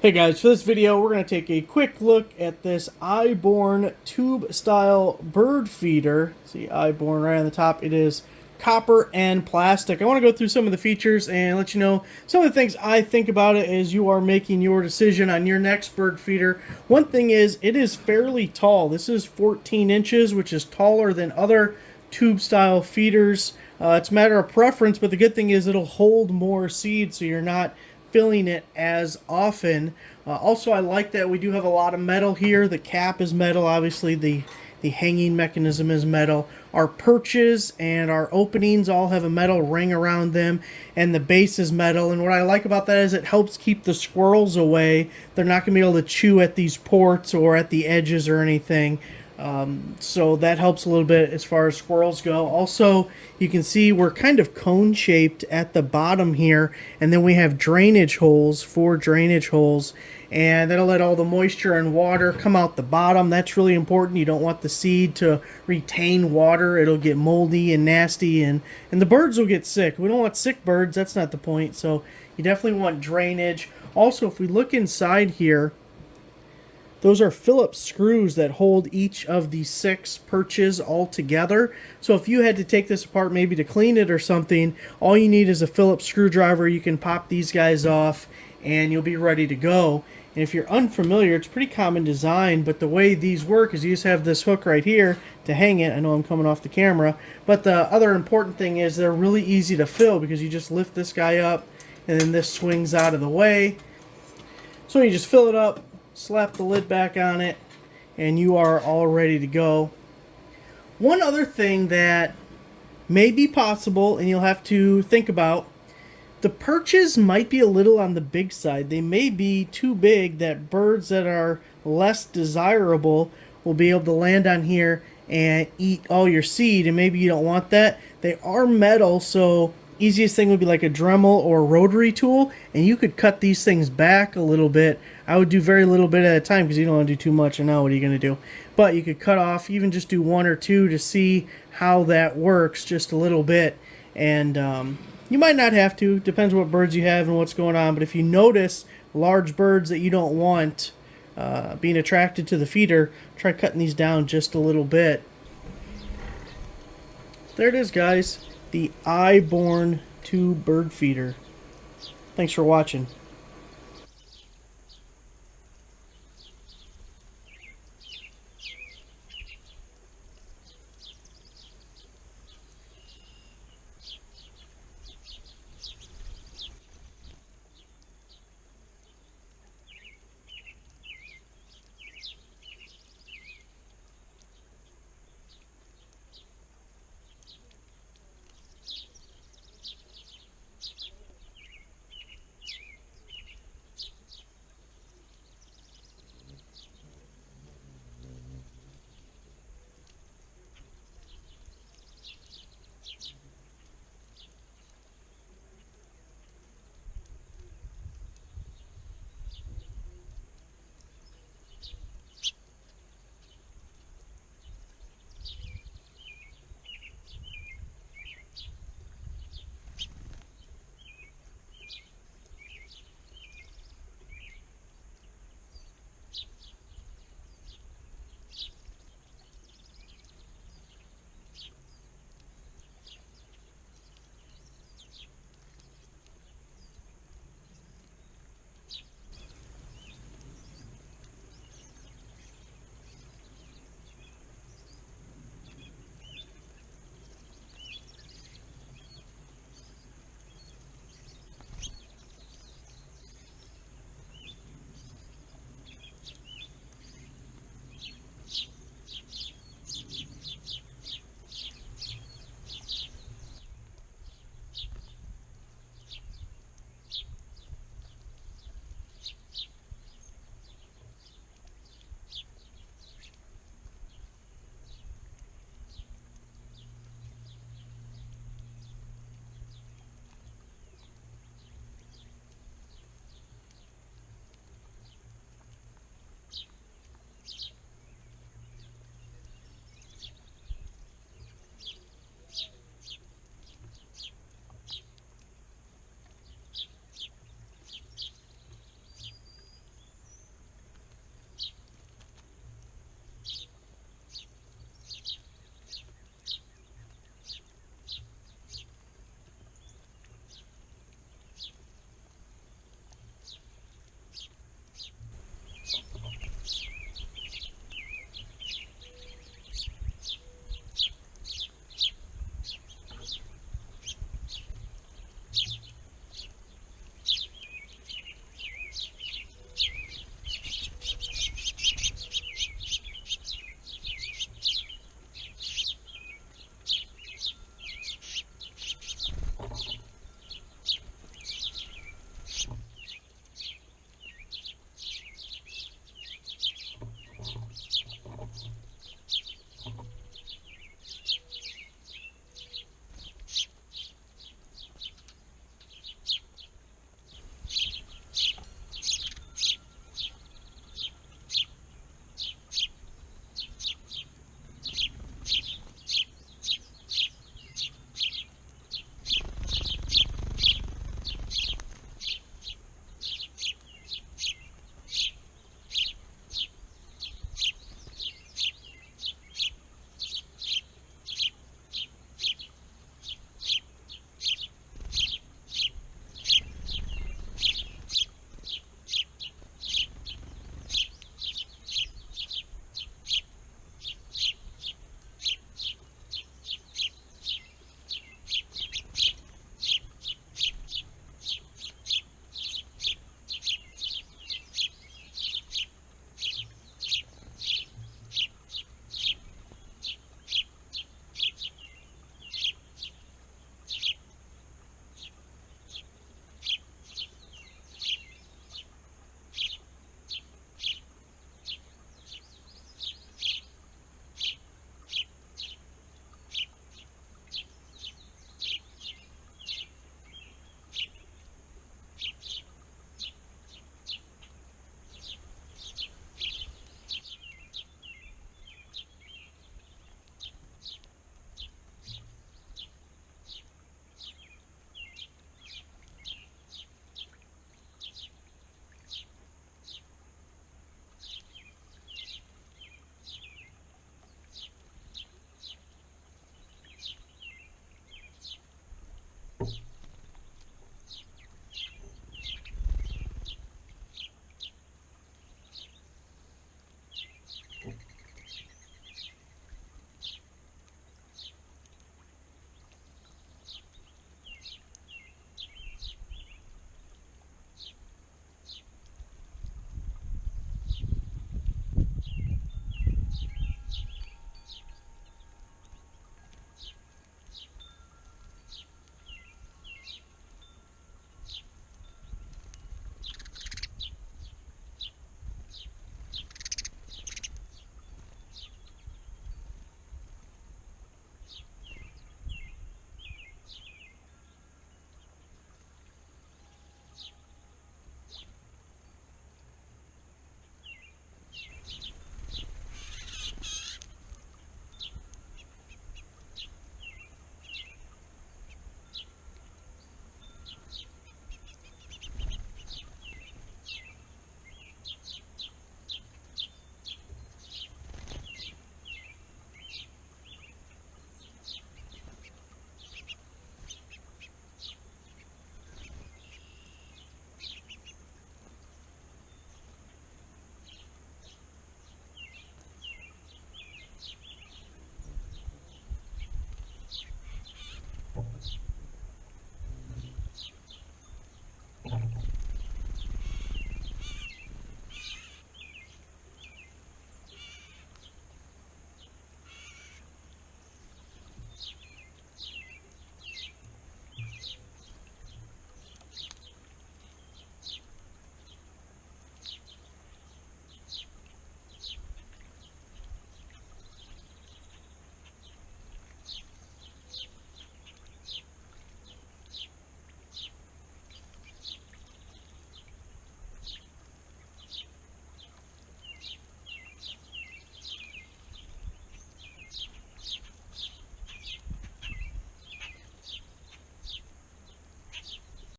Hey guys, for this video we're going to take a quick look at this iBorn tube style bird feeder. See iBorn right on the top. It is copper and plastic. I want to go through some of the features and let you know some of the things I think about it as you are making your decision on your next bird feeder. One thing is it is fairly tall. This is 14 inches, which is taller than other tube style feeders. It's a matter of preference, but the good thing is it'll hold more seed, so you're not filling it as often. Also, I like that we do have a lot of metal here. The cap is metal, obviously the hanging mechanism is metal. Our perches and our openings all have a metal ring around them, and the base is metal. And what I like about that is it helps keep the squirrels away. They're not going to be able to chew at these ports or at the edges or anything. So that helps a little bit as far as squirrels go. Also, you can see we're kind of cone shaped at the bottom here, and then we have drainage holes, 4 drainage holes, and that'll let all the moisture and water come out the bottom. That's really important. You don't want the seed to retain water. It'll get moldy and nasty, and the birds will get sick. We don't want sick birds. That's not the point. So you definitely want drainage. Also, if we look inside here, those are Phillips screws that hold each of the 6 perches all together. So if you had to take this apart maybe to clean it or something, all you need is a Phillips screwdriver. You can pop these guys off and you'll be ready to go. And if you're unfamiliar, it's pretty common design, but the way these work is you just have this hook right here to hang it. I know I'm coming off the camera, but the other important thing is they're really easy to fill because you just lift this guy up and then this swings out of the way. So you just fill it up, slap the lid back on it, and you are all ready to go. One other thing that may be possible, and you'll have to think about, the perches might be a little on the big side. They may be too big that birds that are less desirable will be able to land on here and eat all your seed, and maybe you don't want that. They are metal, so easiest thing would be like a Dremel or a rotary tool, and you could cut these things back a little bit. I would do very little bit at a time because you don't want to do too much, and now what are you going to do? But you could cut off, even just do 1 or 2 to see how that works just a little bit. And you might not have to, depends what birds you have and what's going on. But if you notice large birds that you don't want being attracted to the feeder, try cutting these down just a little bit. There it is, guys. The iBorn tube bird feeder. Thanks for watching.